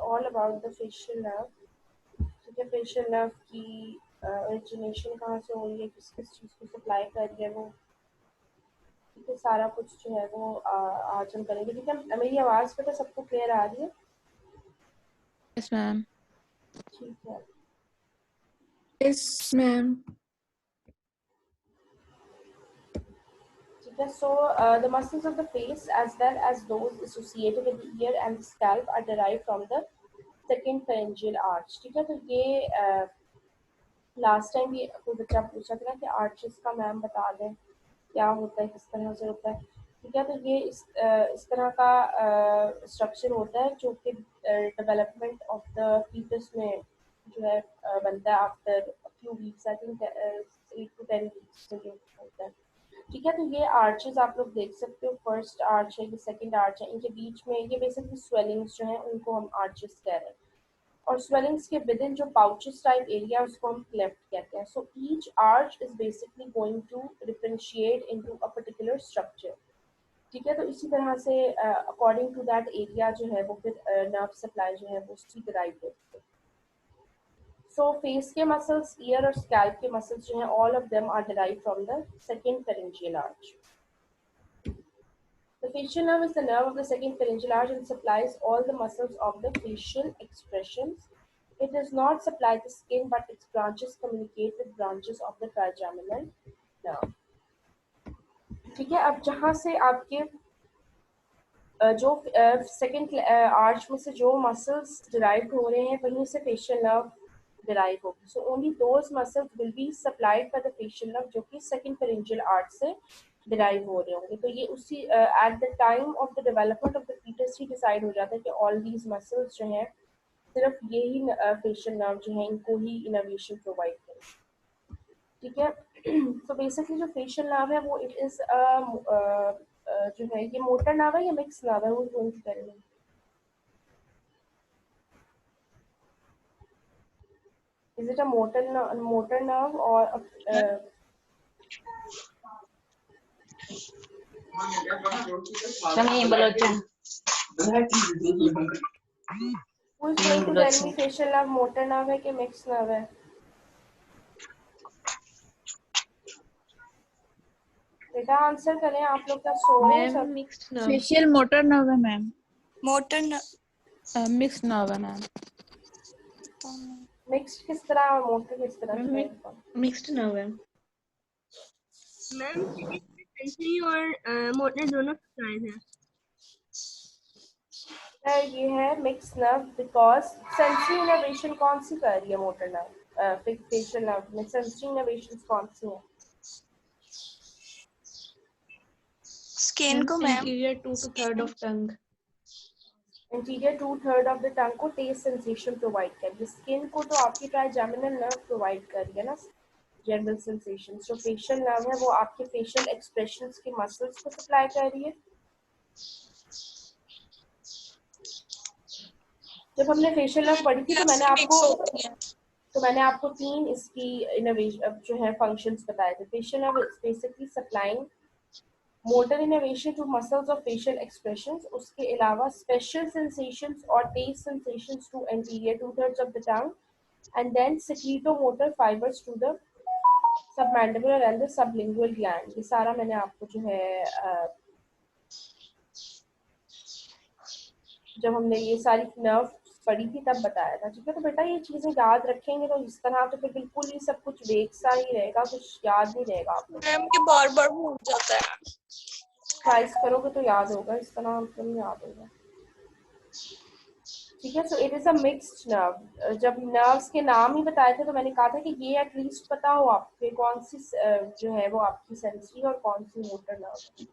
All about the facial nerve. ठीक है, facial nerve की ओरिजिनेशन कहाँ से हो रही है, किस किस चीज़ को सप्लाई कर रही है वो, ठीक है, सारा कुछ जो है वो आज हम करेंगे। ठीक है, मेरी आवाज़ पता सबको क्लियर आ रही है? Yes ma'am. ठीक है। Yes, ma'am. ठीक है, so the muscles of the face as well as those associated with the ear and the scalp are derived from the second pharyngeal arch। ठीक है, तो ये लास्ट टाइम भी कोई बच्चा पूछा था कि आर्चेस का मैम बता दें क्या होता है, किस तरह से होता है। ठीक है, तो ये इस तरह का स्ट्रक्चर होता है जो कि डेवलपमेंट ऑफ द फीटस में जो है बनता है after few weeks, I think 8 to 10 weeks में जो होता है। ठीक है, तो ये आर्चेस आप लोग देख सकते हो, फर्स्ट आर्च है, ये सेकंड आर्च है, इनके बीच में ये बेसिकली स्वेलिंग्स जो हैं उनको हम आर्चेस कह रहे हैं, और स्वेलिंग्स के विद इन जो पाउचेस टाइप एरिया उसको हम क्लेफ्ट कहते हैं। So each arch is basically going to differentiate into a particular structure. ठीक है, तो इसी तरह से अकॉर्डिंग टू दैट एरिया जो है वो फिर नर्व सप्लाई जो है वो उसकी डिराइव होती है। सो फेस के मसल्स, ईयर और स्कैल्प के मसल्स जो हैं all of them are derive from the second pharyngeal arch। The facial nerve is the nerve of the second pharyngeal arch and supplies all the muscles of the facial expressions. It does not supply the skin, but its branches communicate with branches of the trigeminal nerve। ठीक है, अब जहाँ से आपके जो second arch में से जो मसल्स डिराइव हो रहे हैं वहीं से फेशियल नर्व डिराइव होगी। So only those muscles will be supplied by the facial nerve जो कि सेकंड फेरेंजियल आर्च से डिराइव हो रहे होंगे। तो ये उसी at the time of the development of the foetus ही डिसाइड हो जाता है कि ऑल दीज मसल्स जो हैं सिर्फ यही फेशियल नर्व जो है इनको ही इनर्वेशन प्रोवाइड करें। ठीक है, तो बेसिकली जो फेशियल नर्व है वो इट इज जो है ये मोटर नर्व है या मिक्स नर्व है, वो going to tell me. Is it a motor nerve और फेशियल नर्व मोटर नर्व है कि मिक्स नर्व है? बेटा आंसर करें, आप लोग क्या सो रहे हैं सब? Mixed nerve. Facial motor nerve है मैम। मिक्स्ड नर्व है मैम। मिक्स्ड किस तरह और मोटर किस तरह से है? मिक्स्ड नर्व है मैम सेंसरी और मोटर दोनों सप्लाईज हैं। ये है mix nerve because sensory innervation कौन सी कर रही है मोटर नर्व, फेशियल नर्व में सेंसरी इनर्वेशन कौन सी है? स्किन को ma'am interior 2/3 of tongue. Interior 2/3 of the टंग को टेस्ट सेंसेशन प्रोवाइड कर रही है। स्किन को तो आपकी ट्राइजेमिनल नर्व प्रोवाइड कर रही है ना जनरल सेंसेशन। जो फेशियल नर्व है वो आपके फेशियल एक्सप्रेशंस के मसल्स को सप्लाई कर रही है। जब हमने फेशियल नर्व पढ़ी थी तो मैंने आपको 3 इसकी इनोवेशन जो है फंक्शंस बताए थे। Facial nerve is basically supplying motor innovation to muscles of facial expressions, उसके अलावा स्पेशल सेंसेशंस और taste sensations to anterior 2/3 of the tongue, and then secretomotor fibers to the submandibular and the sublingual gland। ये सारा मैंने आपको जो है जब हमने ये सारी नर्व पढ़ी थी तब बताया था। ठीक है, तो बेटा ये चीजें याद रखेंगे तो इस तरह तो फिर बिल्कुल ही सब कुछ वेग सा ही रहेगा, कुछ याद नहीं रहेगा आप लोग। मैम ये बार बार भूल जाता है। ट्राइस करोगे तो याद होगा, इस तरह आपको नहीं याद होगा। ठीक है, so it is a mixed nerve. जब नर्व्स के नाम ही बताए थे तो मैंने कहा था कि ये एटलीस्ट पता हो आपके कौन सी जो है वो आपकी सेंसरी और कौन सी मोटर नर्व।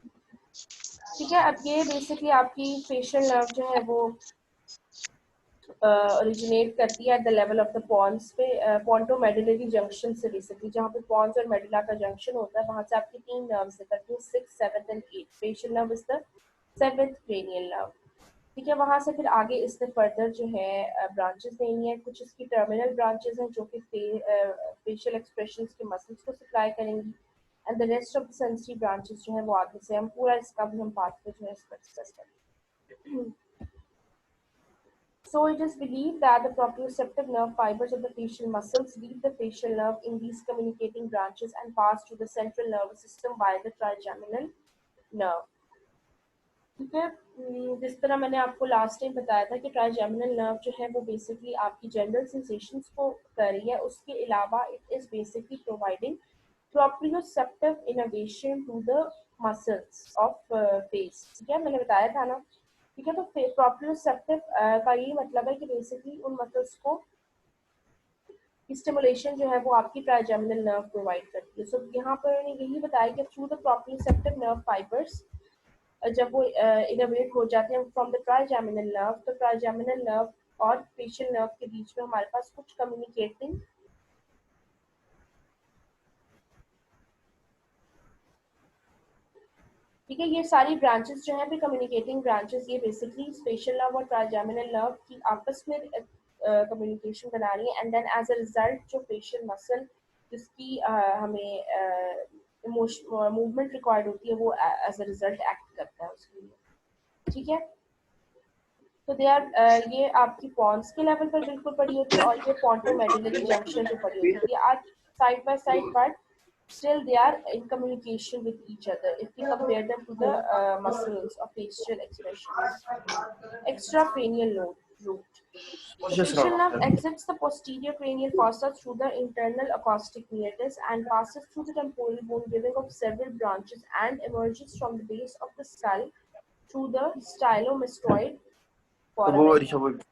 ठीक है, अब ये बेसिकली आपकी फेशियल नर्व जो है वो ओरिजिनेट करती है at the level of the pons पे, पॉन्टोमेडुलरी जंक्शन से। बेसिकली जहाँ पे पॉन्स और मेडुला का जंक्शन होता है वहां से आपकी 3 नर्व्स निकलती हैं, 6, 7 and 8। Facial nerve is the 7th cranial nerve. ठीक है, वहां से फिर आगे इससे फर्दर जो है ब्रांचेस नहीं है। कुछ इसकी टर्मिनल ब्रांचेस हैं जो कि फेशियल एक्सप्रेशंस के मसल्स को सप्लाई करेंगी, and the rest of the sensory branches जो है वो आगे से हम पूरा इसका भी हम पार्ट पे जो है इसको डिस्कस करेंगे। So it is believed that the proprioceptive nerve fibers of the facial muscles leave the facial nerve in these communicating branches and pass to the central nervous system via the trigeminal nerve. ठीक है, जिस तरह मैंने आपको last time बताया था कि trigeminal nerve जो है वो बेसिकली आपकी जनरल सेंसेशंस को कर रही है, उसके अलावा it is basically providing proprioceptive innervation to the muscles of face. ठीक है, मैंने बताया था ना. ठीक है, तो proprioceptive का ये मतलब है कि बेसिकली उन मसल्स को स्टिमुलेशन जो है वो आपकी ट्राइजेमिनल नर्व प्रोवाइड करती है. सो यहाँ पर मैंने यही बताया कि through the proprioceptive nerve fibers जब वो इनोवेट हो जाते हैं फ्रॉम द ट्राइजेमिनल नर्व, तो ट्राइजेमिनल नर्व और फेशियल नर्व के बीच में हमारे पास कुछ कम्युनिकेटिंग ठीक है, ये सारी ब्रांचेस जो हैं भी कम्युनिकेटिंग ब्रांचेस, ये बेसिकली फेशियल नर्व और ट्राइजेमिनल नर्व की आपस में कम्युनिकेशन बना रही है. And then as a result जो फेशियल मसल जिसकी हमें मूवमेंट रिक्वायर्ड होती है वो एज अ रिजल्ट एक्ट करता है उसके लिए. ठीक है, तो दे आर ये आपकी पॉन्स के लेवल पर बिल्कुल पड़ी होती है और ये पोंटोमेडुलरी जंक्शन पे पड़ी होती है. ये आज side by side but still they are in communication with each other if we compare them to the muscles of facial expressions. Extracranial route. The facial nerve exits the posterior cranial fossa through the internal acoustic meatus and passes through the temporal bone, giving off several branches, and emerges from the base of the skull through the stylomastoid foramen.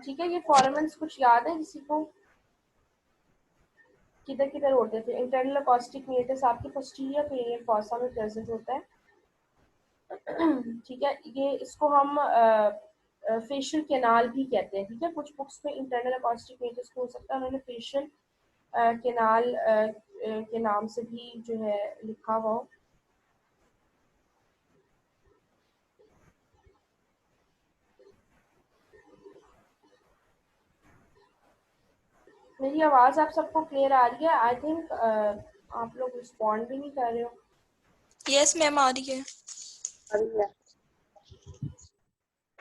ठीक है, ये foramens कुछ याद है किसी को? किधर किधर होते थे? इंटरनल अकॉस्टिक मीटस आपके पोस्टीरियर क्रेनियल फॉसा में प्रेजेंट होता है. ठीक है, ये इसको हम फेशियल कैनाल भी कहते हैं. ठीक है, कुछ बुक्स में इंटरनल अकॉस्टिक मीटस को हो सकता है उन्होंने फेशियल कैनाल के नाम से भी जो है लिखा हुआ हो. मेरी आवाज आप सबको क्लियर आ रही है? आई थिंक आप लोग रिस्पॉन्ड भी नहीं कर रहे हो. यस मैम, आ रही है.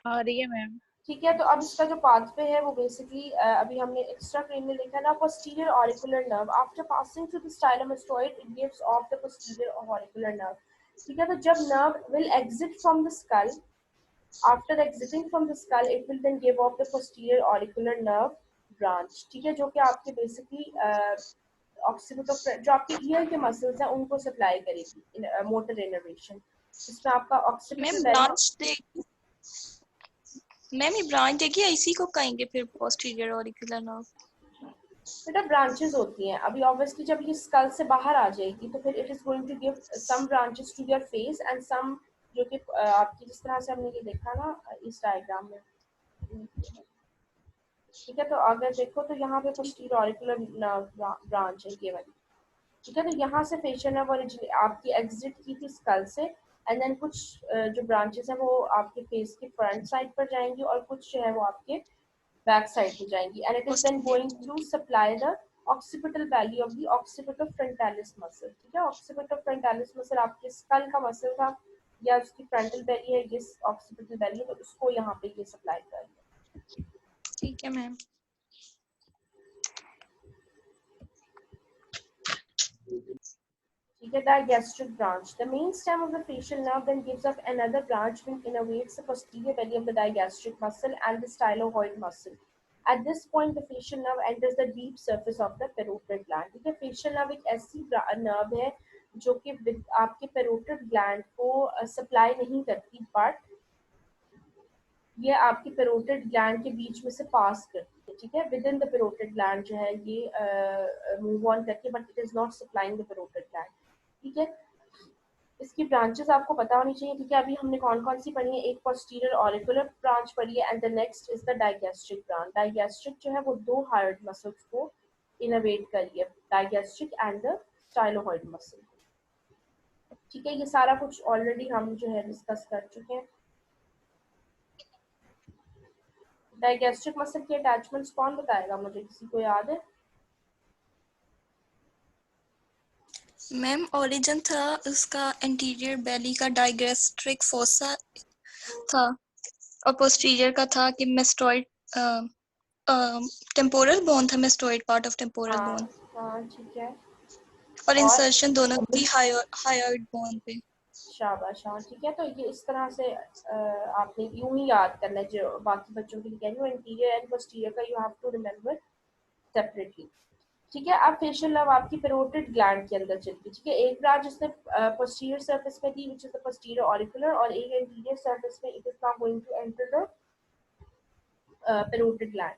आ रही है मैम. ठीक है, तो अब इसका जो पाथवे है वो बेसिकली अभी हमने एक्स्ट्रा क्रेनियल लिखा है ना. Posterior auricular nerve after passing through the stylomastoid it gives off the posterior auricular nerve. ठीक है, तो जब nerve will exit from the skull, after exiting from the skull it will then give off the posterior auricular nerve branch. ठीक है, जो कि आपके basically occipital जो आपके ईयर के मसल्स हैं उनको सप्लाई करेगी मोटर इनर्वेशन, जिसमें आपका ऑक्सीपिटल ब्रांच देगी. मैम ये ब्रांच देगी, इसी को कहेंगे फिर पोस्टीरियर ऑरिकुलर नर्व. बेटा ब्रांचेस होती हैं. अभी ऑब्वियसली जब ये स्कल से बाहर आ जाएगी तो फिर it is going to give some branches to your face and some जो कि आपकी जिस तरह से हमने ये देखा ना इस डायग्राम में. ठीक है, तो अगर देखो तो यहाँ पे पोस्टीरियर ऑरिकुलर ब्रांच है ये वाली. ठीक है, तो यहाँ से फेशियल नर्व आपकी एग्जिट की थी स्कल से, एंड देन कुछ जो ब्रांचेस हैं वो आपके फेस के फ्रंट साइड पर जाएंगी और कुछ जो है वो आपके बैक साइड पे जाएंगी. And it is then going to supply the occipital value of the occipital frontalis muscle. ठीक है, ऑक्सीपिटल फ्रंटालिस मसल आपके स्कल का मसल था या उसकी फ्रंटल बेली है, ये ऑक्सीपिटल वैल्यू, तो उसको यहाँ पे ये सप्लाई कर रही है. ठीक है मैम. ठीक है, digastric branch. The main stem of the facial nerve then gives off another branch which innervates the posterior belly of the digastric muscle and the styloid muscle. At this point, the facial nerve enters the deep surface of the parotid gland. ठीक है, facial nerve एक ऐसी nerve है जो कि आपके parotid gland को supply नहीं करती, बट ये आपके पेरोटिड ग्लैंड के बीच में से पास करती है. ठीक है, with in the parotid gland जो है ये मूव ऑन करती है, but it is not supplying the parotid gland. ठीक है, इसकी ब्रांचेस आपको पता होनी चाहिए. ठीक है, अभी हमने कौन कौन सी पढ़ी है? एक पोस्टीरियर ऑरिकुलर ब्रांच पढ़ी है and the next is the digastric branch. Digastric जो है वो दो हार्ड मसल्स को इनोवेट करी है, डाइगैस्ट्रिक एंड द स्टाइलोहॉइड मसल. ठीक है, ये सारा कुछ ऑलरेडी हम जो है डिस्कस कर चुके हैं. डाइगैस्ट्रिक मसल के अटैचमेंट्स कौन बताएगा मुझे? किसी को याद है? मैम ओरिजिन था उसका एंटीरियर बेली का डाइगैस्ट्रिक फोसा था. और पोस्टीरियर का था कि मेस्टोइड टेम्पोरल बोन था, मेस्टोइड पार्ट ऑफ टेम्पोरल हाँ बोन, हाँ ठीक है। और और इंसर्शन दोनों थी हायोइड बोन पे। शाबाश, हाँ ठीक है। तो ये इस तरह से आपने यूं ही याद करना है, जो बाकी बच्चों के लिए कह रही हूँ, इंटीरियर एंड पोस्टीरियर का you have to remember separately. ठीक है। अब फेशियल नर्व आपकी पेरोटिड ग्लैंड के अंदर चलती है। ठीक है। एक ब्रांच इसने पोस्टीरियर सरफेस में दी, which is the posterior auricular, और एक इंटीरियर सरफेस में, it is now going to enter the parotid gland.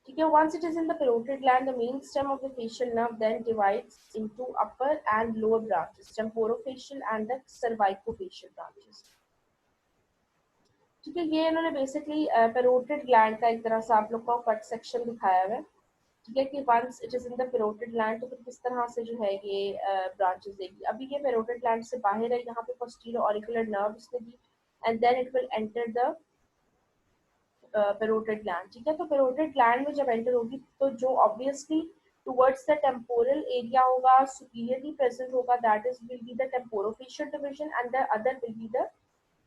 ठीक है। Once it is in the parotid gland, the main stem of the facial nerve then divides into upper and lower branches, temporofacial and the cervicofacial branches. ठीक है। ये इन्होंने basically parotid gland का एक तरह से आप लोग को कट सेक्शन दिखाया हुआ है। ठीक है, कि once it is in the parotid gland, तो फिर किस तरह से जो है ये ब्रांचेस देगी। अभी ये पेरोटिड ग्लैंड से बाहर है, यहाँ पे पोस्टीरियर ऑरिकुलर नर्व इसने दी, and then it will enter the parotid gland. ठीक है। तो पेरोटिड ग्लैंड में जब एंटर होगी, तो जो obviously towards the temporal area होगा, सुपीरियरली प्रेजेंट होगा, that is will be the temporofacial division, and the other will be the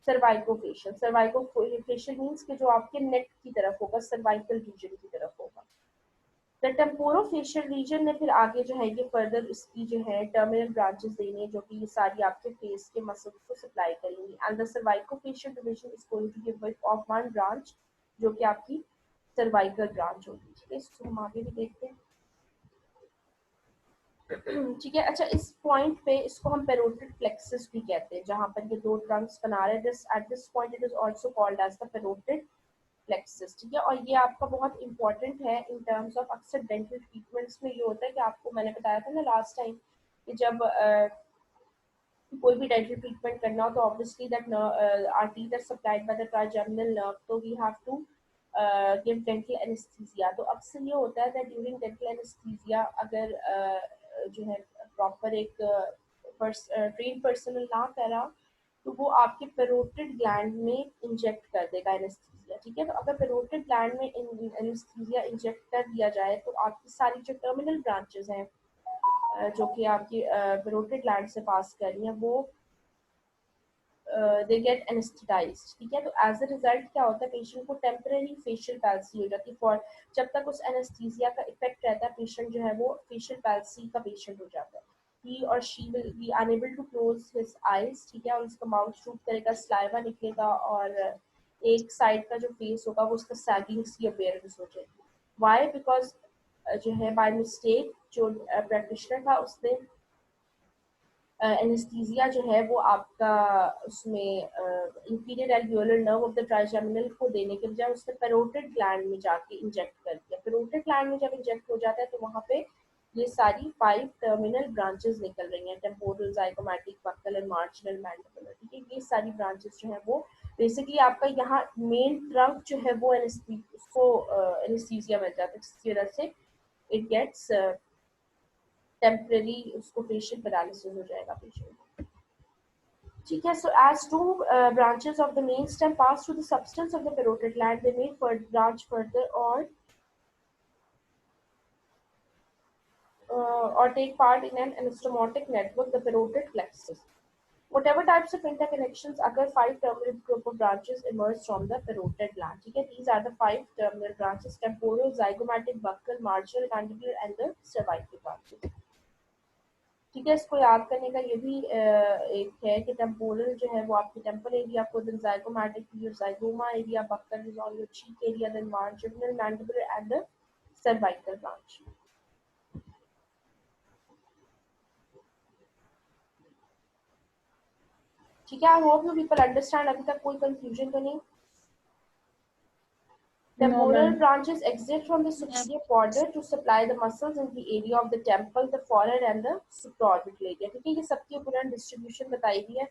cervicofacial. Cervicofacial means कि जो आपके नेक की तरफ होगा, सर्वाइकल रीजन की तरफ होगा। द टेम्पोरोफेशियल रीजन में फिर आगे जो है ये फर्दर इसकी जो है टर्मिनल ब्रांचेस देनी है, जो कि ये सारी आपके फेस के मसल्स को सप्लाई करेंगी, and the cervicofacial division is going to give birth of one branch, जो कि आपकी सर्वाइकल ब्रांच होगी। ठीक है, इसको हम आगे भी देखते हैं। ठीक है। अच्छा, इस पॉइंट पे इसको हम पेरोटिड प्लेक्सस भी कहते हैं, जहां पर ये दो ट्रंक्स बना रहे हैं। This at this point it is also called as the parotid plexus. ठीक है। और ये आपका बहुत इंपॉर्टेंट है इन टर्म्स ऑफ, अक्सर डेंटल ट्रीटमेंट्स में ये होता है कि आपको, मैंने बताया था ना लास्ट टाइम, कि जब कोई भी डेंटल ट्रीटमेंट करना हो, तो obviously that are teeth are supplied by the trigeminal nerve, तो we have to give dental anaesthesia. तो अक्सर ये होता है दैट ड्यूरिंग डेंटल एनेस्थीसिया, अगर जो है प्रॉपर एक ट्रेन पर्सनल ना करा, तो वो आपके पेरोटिड ग्लैंड में इंजेक्ट कर देगा एनेस्थीसिया। ठीक है। तो अगर पेरोटिड ग्लैंड में एनेस्थीसिया इंजेक्ट कर दिया जाए, तो आपकी सारी जो टर्मिनल ब्रांचेस हैं, जो कि आपकी पेरोटिड ग्लैंड से पास कर रही हैं, वो दे गेट एनेस्थेटाइज्ड। ठीक है। तो एज अ रिजल्ट क्या होता है, पेशेंट को टेम्पररी फेशियल पैल्सी हो जाती है। फॉर जब तक उस एनेस्थीसिया का इफेक्ट रहता है, पेशेंट जो है वो फेशियल पैल्सी का पेशेंट हो जाता है। ही और she will be unable to close his eyes. ठीक है। और उसका माउथ शूट करेगा, स्लाइवा निकलेगा, और एक साइड का जो फेस होगा वो उसका सैगिंग सी अपीयरेंस हो जाएगी। वाई? बिकॉज जो है बाय मिस्टेक जो प्रैक्टिशनर था, उसने एनेस्थीसिया जो है वो आपका उसमें inferior alveolar nerve of the trigeminal को देने के बजाय उसने पेरोटिड ग्लैंड में जाके इंजेक्ट कर दिया। पेरोटिड ग्लैंड में जब इंजेक्ट हो जाता है, तो वहाँ पे ये सारी 5 टर्मिनल ब्रांचेस निकल रही हैं, temporal, zygomatic, buccal and marginal mandibular. ठीक है। ये सारी ब्रांचेस जो है वो बेसिकली आपका यहाँ मेन ट्रंक जो है वो उसको एनेस्थीसिया मिल जाता है, जिसकी वजह से इट गेट्स टेम्पररी, उसको फेशियल पैरालिसिस हो जाएगा पेशेंट। ठीक है। So as to branches of the main stem pass through the substance of the parotid gland, they may branch further or take part in an anastomotic network, the parotid plexus. Whatever types of interconnections occur, 5 terminal group of branches emerge from the parotid gland. ठीक है। These are the 5 terminal branches: temporal, zygomatic, buccal, marginal, mandibular, and the cervical branches. ठीक है। इसको याद करने का ये भी एक है कि टेम्पोरल जो है वो आपके टेम्पल एरिया को, then zygomatic your zygoma area, buccal is on your cheek area, then marginal mandibular and the cervical branch. ठीक है। I hope you people understand. अभी तक कोई कंफ्यूजन तो नहीं? No, Temporal ma'am. branches exit from the superior border to supply the muscles in the area of the temple, the forehead, and the supraorbital area. ठीक है। ये सबकी अपना डिस्ट्रीब्यूशन बताई हुई है।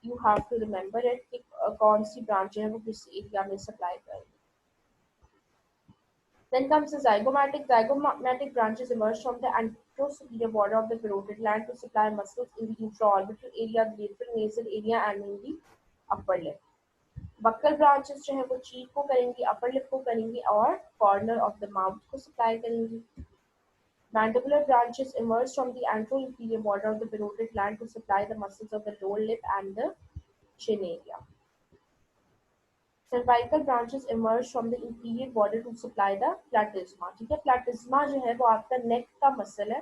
You have to remember it कि कौन सी ब्रांच है वो किस एरिया में सप्लाई करेगी। Then comes the zygomatic. Zygomatic branches emerge from the anterosuperior border of the parotid gland to supply muscles in the intraorbital area, the lateral nasal area, and in the upper lip. Buccal branches जो है वो चीक को करेंगी, upper lip को करेंगी, और corner of the mouth को supply करेंगी। Mandibular branches emerge from the anteroinferior border of the parotid gland to supply the muscles of the lower lip and the chin area. cervical branches emerge from the inferior border to supply the platysma. ठीक है, platysma जो है वो आपका नेक का muscle है.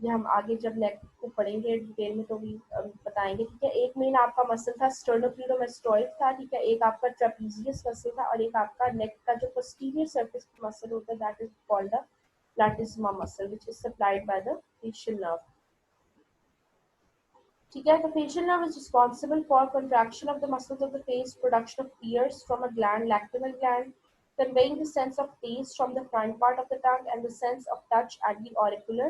ये हम आगे जब नेक को पढ़ेंगे डिटेल में तो भी बताएंगे. ठीक है, एक मेन आपका मसल था स्टर्नोक्लेइडोमास्टोइड था. ठीक है, एक आपका ट्रेपेजियस मसल था और एक आपका नेक का जो पोस्टीरियर सरफेस मसल होता है that is called the platysma muscle which is supplied by the facial nerve. ठीक है, the facial nerve is responsible for contraction of the muscles of the face, production of tears from a gland, lacrimal gland, conveying the sense of taste from the front part of the tongue and the sense of touch at the auricular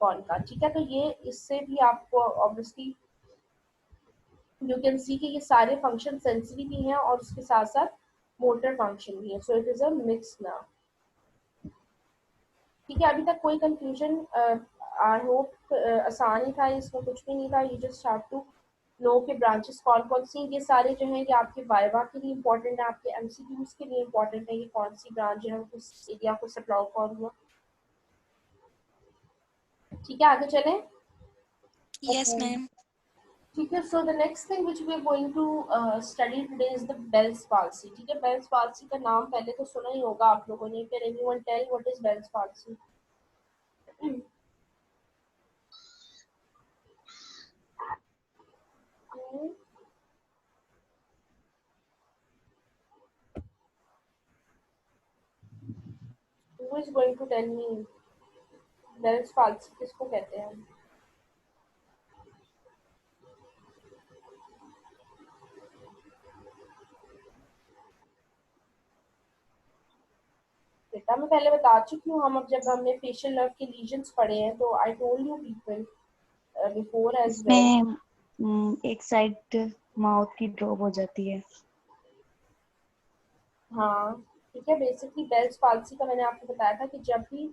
concha. ठीक है, तो ये इससे भी आपको obviously you can see कि ये सारे function sensory भी हैं और उसके साथ साथ motor function भी है. So it is a mixed nerve. ठीक है, अभी तक कोई कंफ्यूजन? आई होप आसान ही था, इसमें कुछ भी नहीं था. You just have to know के ब्रांचेस कौन कौन सी. ये सारे जो हैं ये आपके वाइवा के लिए इंपॉर्टेंट है, आपके एमसीक्यूज के लिए इंपॉर्टेंट है. ये कौन सी ब्रांच जो है वो किस एरिया को सप्लाई कौन हुआ. ठीक है, आगे चलें. Yes, ma'am. ठीक है, so the next thing which we are going to study today is the Bell's palsy. ठीक है, बेल्स पाल्सी का नाम पहले तो सुना ही होगा आप लोगों ने. Can anyone tell what is Bell's palsy? Who is going to tell me Bell's palsy किसको कहते हैं? बेटा मैं पहले बता चुकी हूँ. हम अब जब हमने फेशियल नर्व के लीजन्स पढ़े हैं तो I told you people before as well. इसमें एक साइड माउथ की ड्रॉप हो जाती है. हाँ, ठीक है. बेसिकली बेल्स पाल्सी का मैंने आपको बताया था कि जब भी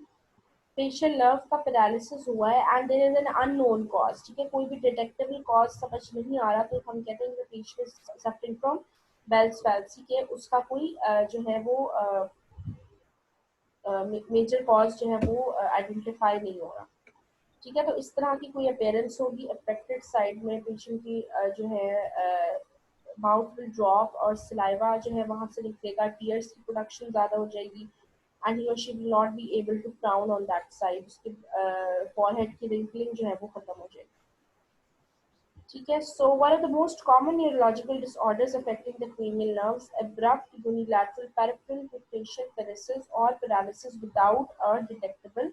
फेशियल नर्व का पैरालिसिस हुआ है and there is an unknown cause. ठीक है, कोई भी डिटेक्टेबल कॉज समझ नहीं आ रहा तो हम कहते हैं कि patient is suffering from Bell's palsy के उसका कोई जो है वो मेजर कॉज जो है वो आइडेंटिफाई नहीं हो रहा. ठीक है, तो इस तरह की कोई अपेयरेंस होगी अफेक्टेड साइड में पेशेंट की जो है माउथ विल ड्रॉप और सलाइवा जो है वहां से निकलेगा, टीयर्स की प्रोडक्शन ज़्यादा हो जाएगी एंड ही और she will not be able to frown on that side. उसके फॉरहेड की रिंकलिंग जो है वो खत्म हो जाएगी. ठीक है, so one of the most common neurological disorders affecting the cranial nerves, abrupt unilateral peripheral facial paresis और paralysis without a detectable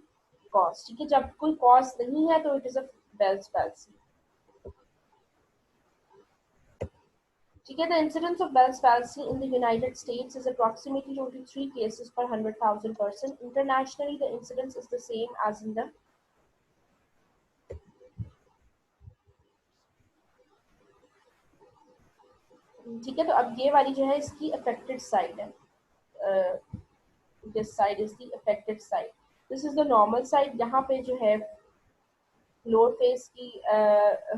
cause. ठीक है, जब कोई कॉज नहीं है तो it is a bells palsy. ठीक है, the incidence of Bell's palsy in the United States is approximately 23 cases per 100,000 person. Internationally, the incidence is the same as in the ठीक है, तो अब ये वाली जो है इसकी अफेक्टेड साइड है. This side is the affected side. This is the normal side. यहाँ पे जो है लोअर फेस की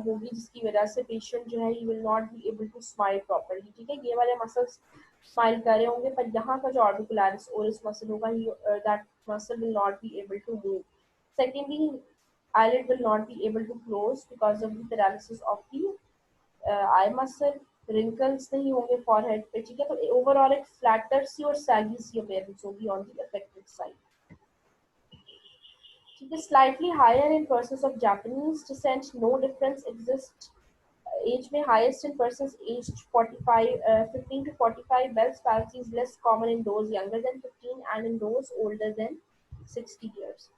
होगी जिसकी वजह से पेशेंट जो है he will not be able to smile properly. ठीक है, ये वाले मसल्स स्माइल कर रहे होंगे पर यहाँ का जो ऑर्बिकुलरिस ओरिस मसल होगा that muscle will not be able to move. Secondly, eyelid will not be able to close because of the paralysis of the eye muscle. Wrinkles नहीं होंगे फॉरहेड पे. ठीक है, तो ओवरऑल एक फ्लैटर सी और सैगी सी अपीयरेंस होगी ऑन द अफेक्टेड साइड. ठीक है, slightly higher in persons of Japanese descent. No difference exist. Age में highest in persons aged 15 to 45. Bell's palsy is less common in those younger than 15 and in those older than 60 years.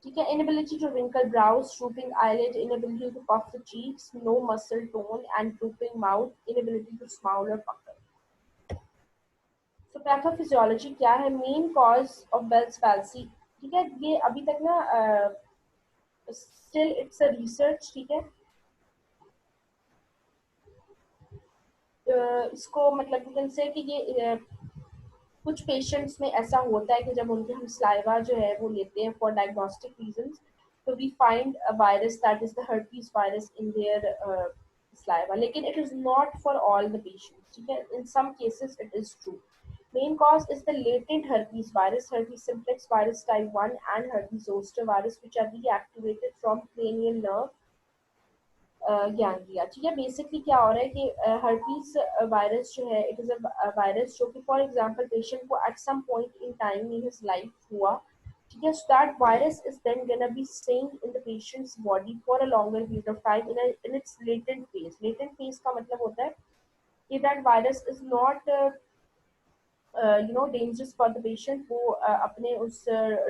ठीक है, inability to wrinkle brows, drooping eyelid, inability to puff the cheeks, no muscle tone and drooping mouth, inability to smile or pucker. So pathophysiology क्या है? Main cause of Bell's palsy. ठीक है, ये अभी तक ना still it's a research. ठीक है, इसको मतलब you can say कि ये कुछ पेशेंट्स में ऐसा होता है कि जब उनके हम स्लाइवा जो है वो लेते हैं फॉर डायग्नोस्टिक रीजंस तो we find a virus that is the herpes virus in their saliva. लेकिन it is not for all the patients. ठीक है, in some cases it is true. Main cause is the latent herpes virus, herpes simplex virus type 1 and herpes zoster virus which are reactivated from cranial nerve ganglia. ठीक है, basically क्या हो रहा है कि herpes virus जो है, it is a virus जो कि फॉर एग्जांपल पेशेंट को at some point in time in his life हुआ। ठीक है, so that virus is then gonna be staying in the patient's body for a longer period of time in its latent phase. Latent phase का मतलब होता है कि that virus is not dangerous for the patient। वो अपने उस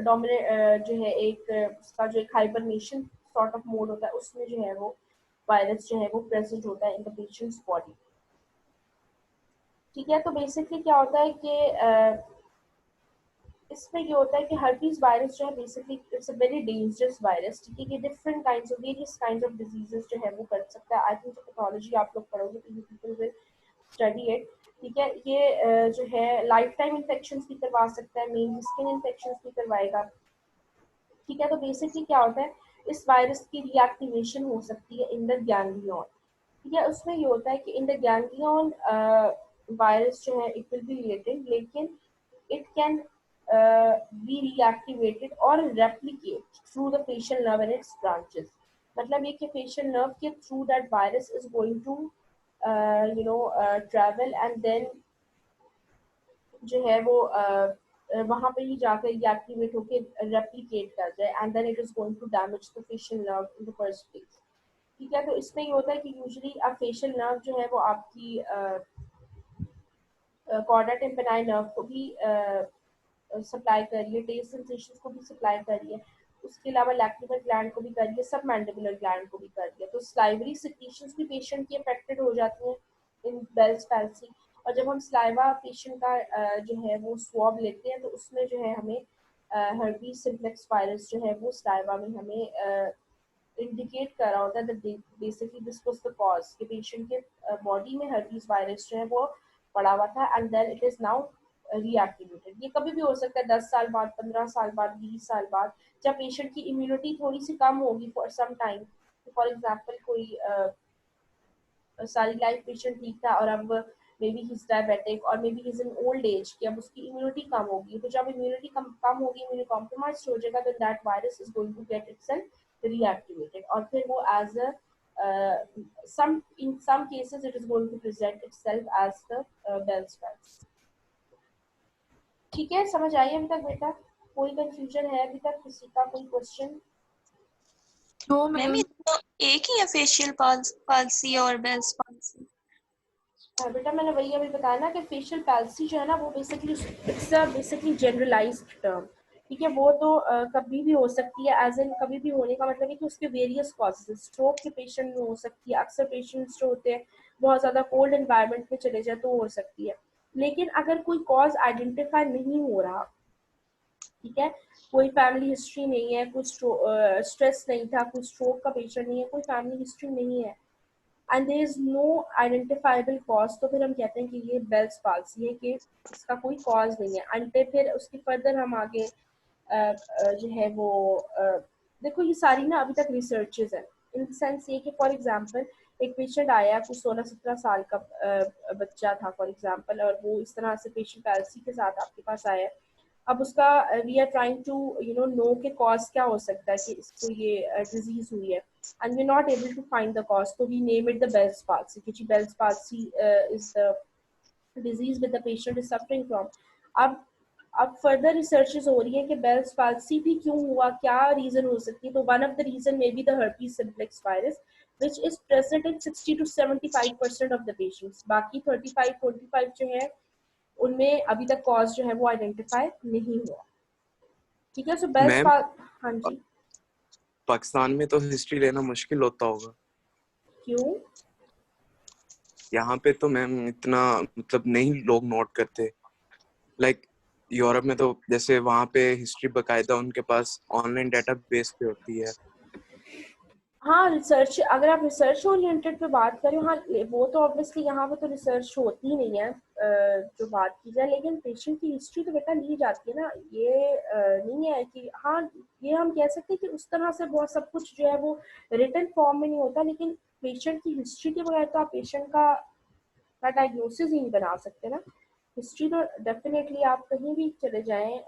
dominate जो है एक उसका जो एक हाइबरनेशन सॉर्ट ऑफ मोड होता है, उसमें जो है वो वायरस जो है वो प्रेजेंट होता है इन द पेशेंट्स बॉडी। ठीक है, तो बेसिकली क्या होता है कि इसमें ये होता है कि हर्पीज वायरस जो है basically it's a very dangerous virus. ठीक है, ये different kinds of various kinds of diseases जो है वो कर सकता है। आई थिंक पैथोलॉजी आप लोग पढ़ोगे तो you people will study it. ठीक है, ये जो है लाइफ टाइम इन्फेक्शंस भी करवा सकता है, मेन स्किन इन्फेक्शंस भी करवाएगा। ठीक है, तो बेसिकली क्या होता है, इस वायरस की रिएक्टिवेशन हो सकती है इन द गैंग्लियन। ठीक है, उसमें ये होता है कि इन द गैंग्लियन वायरस जो है इट विल बी लेटेंट, लेकिन it can be reactivated or replicate through the facial nerve and its branches। मतलब ये कि facial nerve के through that virus is going to travel and then जो है वो वहाँ पे ही जाकर reactivate होके replicate कर जाए and then it is going to damage the facial nerve in the first place। ठीक है, तो इसमें ये होता है कि यूजुअली facial nerve जो है वो आपकी कॉर्डा टिम्पेनाई नर्व को भी सप्लाई कर रही है, टेस्ट सेंसेशंस को भी सप्लाई कर रही है, उसके अलावा लैक्रिमल ग्लैंड को भी कर रही है, सब मैंडिबुलर ग्लैंड को भी कर रही है। तो स्लाइवरी सिक्रीशंस भी पेशेंट की अफेक्टेड हो जाती हैं इन बेल्स पैल्सी। और जब हम स्लाइवा पेशेंट का जो है वो स्वॉब लेते हैं तो उसमें जो है हमें हर्पीज सिम्प्लेक्स वायरस जो है वो स्लाइवा में हमें इंडिकेट कर रहा होता है that basically this was the cause कि पेशेंट के बॉडी में हर्पीज वायरस जो है वो पड़ा हुआ था and then it is now reactivated. ये कभी भी हो सकता है 10 साल बाद, 15 साल बाद, 20 साल बाद, जब पेशेंट की इम्यूनिटी थोड़ी सी कम होगी for some time. For example कोई सारी लाइफ पेशेंट ठीक था और अब maybe he is diabetic और maybe he is in old age कि अब उसकी इम्यूनिटी कम होगी। तो जब इम्यूनिटी कम होगी, इम्यूनो कॉम्प्रोमाइज हो जाएगा, तो that virus is going to get itself reactivated और फिर वो as a in some cases it is going to present itself as the Bell's palsy। ठीक है, समझ आई अभी तक बेटा? कोई कंफ्यूजन है अभी तक किसी का? कोई क्वेश्चन? No ma'am ma'am. ये तो एक ही है, फेशियल पाल्सी और बेल्स पाल्सी। बेटा मैंने वही अभी बताया ना कि फेशियल पैल्सी जो है ना वो basically it's a basically generalised term. ठीक है, वो तो कभी भी हो सकती है, एज इन कभी भी होने का मतलब है कि उसके वेरियस कॉजेज। स्ट्रोक के पेशेंट में हो सकती है, अक्सर पेशेंट्स जो होते हैं बहुत ज़्यादा कोल्ड एनवायरनमेंट में चले जाए तो हो सकती है। लेकिन अगर कोई कॉज आइडेंटिफाई नहीं हो रहा, ठीक है, कोई फैमिली हिस्ट्री नहीं है, कोई स्ट्रेस नहीं था, कोई स्ट्रोक का पेशेंट नहीं है, कोई फैमिली हिस्ट्री नहीं है and there is no identifiable cause, तो फिर हम कहते हैं कि ये बेल्स पाल्सी है, कि इसका कोई कॉज नहीं है। अंटे फिर उसके फर्दर हम आगे जो है वो देखो ये सारी ना अभी तक रिसर्चेज है, इन सेंस ये कि फॉर एग्जांपल एक पेशेंट आया, कुछ 16-17 साल का बच्चा था फॉर एग्जांपल, और वो इस तरह से पेशेंट पैल्सी के साथ आपके पास आया। अब उसका we are trying to know के कॉज क्या हो सकता है कि इसको ये डिजीज हुई है and we're not able to find the cause, so we name it the Bell's palsy, which Bell's palsy is the disease that the patient is suffering from। अब फर्दर रिसर्चेस हो रही है कि बेल्स पाल्सी भी क्यों हुआ, क्या reason हो सकती है। तो one of the reason may be the herpes simplex virus which is present in 60 to 75% of the patients। बाकी 35-45 जो है उनमें अभी तक कॉज जो है वो आइडेंटिफाई नहीं हुआ। ठीक है, सो बेल्स मैम पाल हाँ जी। पाकिस्तान में तो हिस्ट्री लेना मुश्किल होता होगा। क्यों? यहाँ पे तो मैम इतना मतलब नहीं लोग नोट करते। लाइक यूरोप में तो जैसे वहाँ पे हिस्ट्री बकायदा उनके पास ऑनलाइन डेटाबेस पे होती है। हाँ, रिसर्च, अगर आप रिसर्च ओरिएंटेड पे बात करें, हाँ वो तो ऑब्वियसली यहाँ पे तो रिसर्च होती ही नहीं है जो बात की जाए, लेकिन पेशेंट की हिस्ट्री तो बेटा ली जाती है ना। ये नहीं है कि हाँ ये हम कह सकते हैं कि उस तरह से बहुत सब कुछ जो है वो रिटन फॉर्म में नहीं होता, लेकिन पेशेंट की हिस्ट्री के बगैर तो आप पेशेंट का डायग्नोसिस ही नहीं बना सकते ना। हिस्ट्री तो डेफिनेटली आप कहीं भी चले जाएं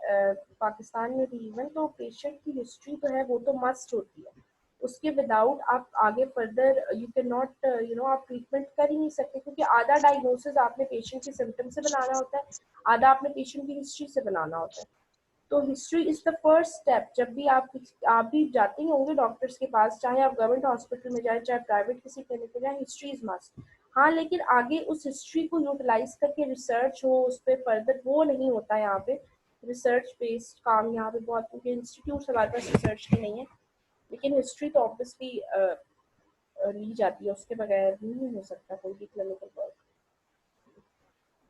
पाकिस्तान में भी इवन, तो पेशेंट की हिस्ट्री तो है वो तो मस्ट होती है। उसके विदाउट आप आगे फर्दर यू कैन नॉट आप ट्रीटमेंट कर ही नहीं सकते, क्योंकि आधा डायग्नोसिस आपने पेशेंट के सिम्टम से बनाना होता है, आधा आपने पेशेंट की हिस्ट्री से बनाना होता है। तो history is the first step. जब भी आप भी जाते ही होंगे डॉक्टर्स के पास, चाहे आप गवर्नमेंट हॉस्पिटल में जाए चाहे प्राइवेट किसी क्लिनिक में जाए, हिस्ट्री इज मस्ट। हाँ, लेकिन आगे उस हिस्ट्री को यूटिलाइज करके रिसर्च हो उस पर फर्दर, वो नहीं होता यहाँ पे। रिसर्च बेस्ड काम यहाँ पे बहुत, क्योंकि इंस्टीट्यूट हमारे पास रिसर्च के नहीं है, लेकिन हिस्ट्री तो ऑब्वियसली ली जाती है, उसके बगैर नहीं हो सकता कोई भी क्लिनिकल वर्क।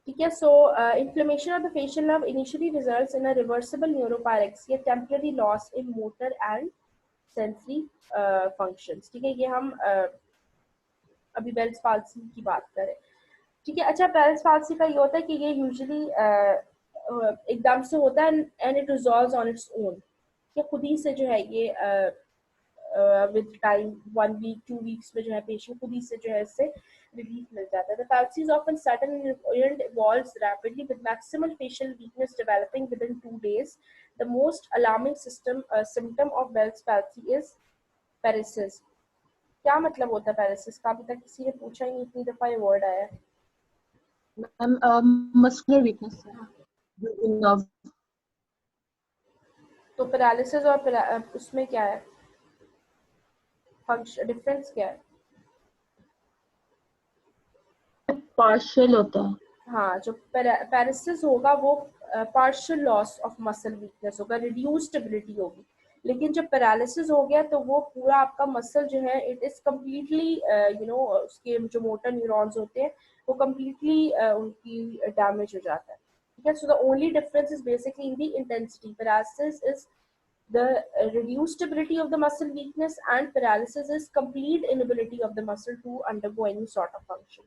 ठीक है, so inflammation of the facial nerve initially results in a reversible neurapraxia, temporary loss in motor and sensory functions. ठीक है, ये हम अभी बेल्स पाल्सी की बात करें। ठीक है, अच्छा, बेल्स पाल्सी का ये होता है कि ये यूजुअली एकदम से होता है and it resolves on its own, कि खुद ही से जो है ये विद टाइम 1 वीक 2 वीक्स में जो है पेशेंट खुद ही से जो है इससे रिलीफ मिल जाता है। The palsy is often sudden and evolves rapidly with maximal facial weakness developing within 2 days. The most alarming symptom of Bell's palsy is paresis. क्या मतलब होता है पैरालिसिस का? अभी तक किसी ने पूछा ही नहीं, इतनी दफा ये वर्ड आया है। मस्कुलर वीकनेस है। तो पैरालिसिस और उसमें क्या है फंक्शन, डिफरेंस क्या है? पार्शियल होता है। हाँ, जो पैरालिसिस होगा वो partial loss of muscle weakness होगा, रिड्यूस्ड एबिलिटी होगी। लेकिन जब पैरालिसिस हो गया तो वो पूरा आपका मसल जो है इट इज कम्प्लीटली उसके जो मोटर न्यूरॉन्स होते हैं वो कम्प्लीटली उनकी डैमेज हो जाता है। ठीक है, so the only difference is basically in the intensity. Paralysis is the reduced ability of the muscle weakness and paralysis is complete inability of the muscle to undergo any sort of function.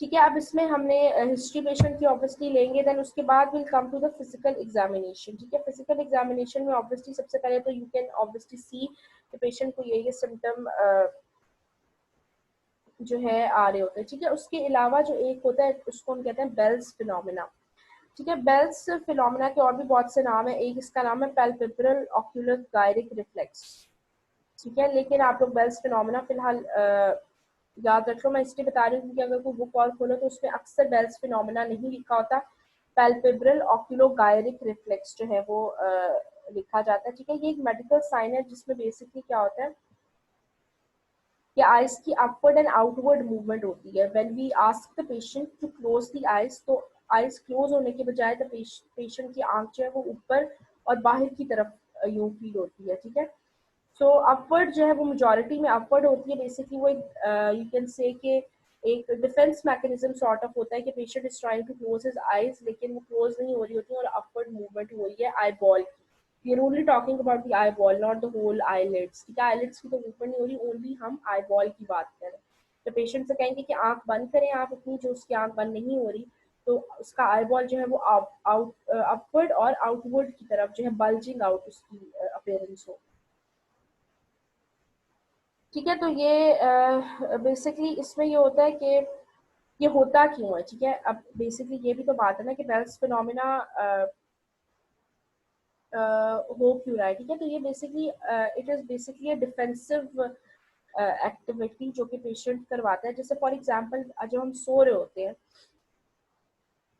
ठीक है, अब इसमें हमने history patient की obviously लेंगे, then उसके बाद will come to the physical examination. ठीक है, फिजिकल एग्जामिनेशन में ऑब्वियसली सबसे पहले तो यू कैन ऑब्वियसली सी कि पेशेंट को ये सिम्टम जो है आ रहे होते हैं। ठीक है, उसके अलावा जो एक होता है उसको हम कहते हैं बेल्स फिनोमिना। ठीक है, बेल्स फिनोमिना के और भी बहुत से नाम है, एक इसका नाम है पैल्पेब्रल ऑक्यूलर गायरिक रिफ्लेक्स। ठीक है, लेकिन आप लोग बेल्स फिनोमिना फिलहाल याद रख लो, मैं इसलिए बता रही हूँ क्योंकि अगर कोई बुक और खोलो तो उसमें अक्सर बेल्स फिनोमिना नहीं लिखा होता, पैल्पेब्रल ऑक्यूलो गायरिक रिफ्लेक्स जो है वो लिखा जाता है। ठीक है, ये एक मेडिकल साइन है जिसमें बेसिकली क्या होता है कि आइज की अपवर्ड एंड आउटवर्ड मूवमेंट होती है। When we ask the patient to close the eyes, तो आइज क्लोज होने के बजाय तो पेशेंट की आंख जो है वो ऊपर और बाहर की तरफ यूं फील होती है। ठीक है, सो अपवर्ड जो है वो मेजॉरिटी में अपवर्ड होती है। बेसिकली वो यू कैन से कि एक डिफेंस मैकेनिज्म सॉर्ट ऑफ होता है कि patient is trying to close his eyes, लेकिन वो क्लोज नहीं हो रही होती और अपवर्ड मूवमेंट हो रही है आई बॉल की। We are only talking about the eyeball, not the whole eyelids. ठीक है, आईलिड्स की तो मूवमेंट नहीं हो रही, ओनली हम आई बॉल की बात करें। तो पेशेंट से कहेंगे कि आंख बंद करें आप अपनी, जो उसकी आंख बंद नहीं हो रही तो उसका आई बॉल जो है वो अपवर्ड और आउटवर्ड की तरफ जो है बल्जिंग आउट उसकी अपीयरेंस हो। ठीक है, तो ये बेसिकली इसमें ये होता है कि ये होता क्यों है। ठीक है, अब बेसिकली ये भी तो बात है ना कि बेल्स फिनोमिना हो क्यों रहा है। ठीक है, तो ये basically it is basically a defensive activity जो कि पेशेंट करवाता है। जैसे फॉर एग्जांपल जब हम सो रहे होते हैं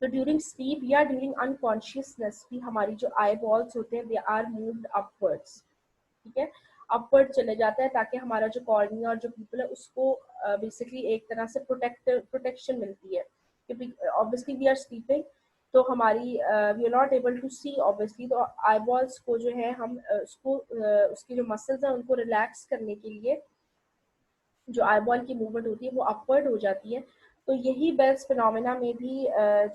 तो ड्यूरिंग स्लीप या ड्यूरिंग अनकॉन्शियसनेस भी हमारी जो आई बॉल्स होते हैं दे आर मूव्ड अपवर्ड्स। ठीक है, अपवर्ड चले जाता है ताकि हमारा जो कॉर्निया और जो पीपल है उसको बेसिकली एक तरह से प्रोटेक्शन मिलती है क्योंकि ऑब्वियसली वी आर स्लीपिंग तो हमारी we are not able to see obviously, तो आई बॉल्स को जो है हम उसको उसकी जो मसल्स हैं उनको रिलैक्स करने के लिए जो आई बॉल की मूवमेंट होती है वो अपवर्ड हो जाती है। तो यही बेल्स फिनोमिना में भी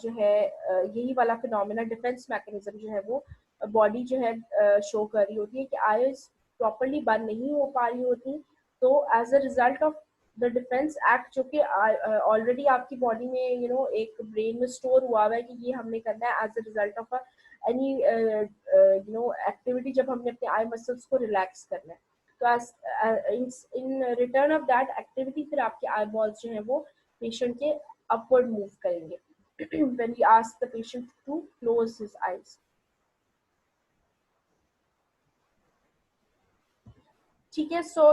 जो है यही वाला फिनोमिना डिफेंस मैकेनिज्म जो है वो बॉडी जो है शो कर रही होती है कि आईज प्रॉपरली बंद नहीं हो पा रही होती। तो as a result of the defence act जो कि ऑलरेडी आपकी बॉडी में एक ब्रेन में स्टोर हुआ हुआ है कि ये हमने करना है as a result of any activity जब हमने अपने आई मसल्स को रिलैक्स करना है। तो in return of that activity फिर आपके आई बॉल्स जो है वो पेशेंट के अपवर्ड मूव करेंगे when we ask the patient to close his eyes. ठीक है. So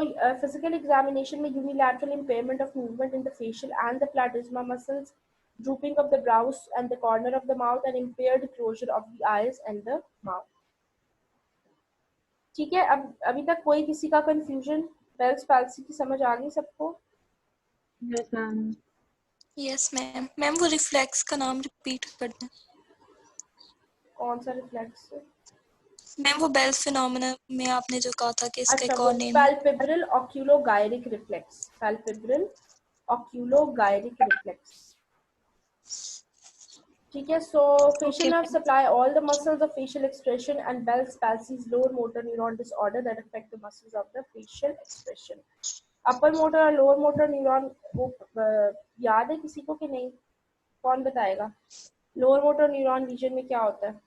physical examination में unilateral impairment of movement in the facial and the platysma muscles, drooping of the brows and the corner of the mouth, and impaired closure of the eyes and the mouth. ठीक है. अब अभी तक कोई किसी का confusion? Bell's palsy की समझ आ गई सबको? Yes ma'am. Yes ma'am. Ma'am वो रिफ्लेक्स का नाम रिपीट कर दें. कौन सा रिफ्लेक्स? मैम वो बेल्स फिनोमेना में आपने जो कहा था कि इसका अच्छा, एक वो और नेम है. palpebral oculogyric reflex. palpebral oculogyric reflex. ठीक है. So facial nerve supply all the muscles of facial expression, and Bell's palsy's lower motor neuron disorder that affect the muscles of the facial expression. upper motor और lower motor neuron वो याद है किसी को कि नहीं? कौन बताएगा? lower motor neuron region में क्या होता है?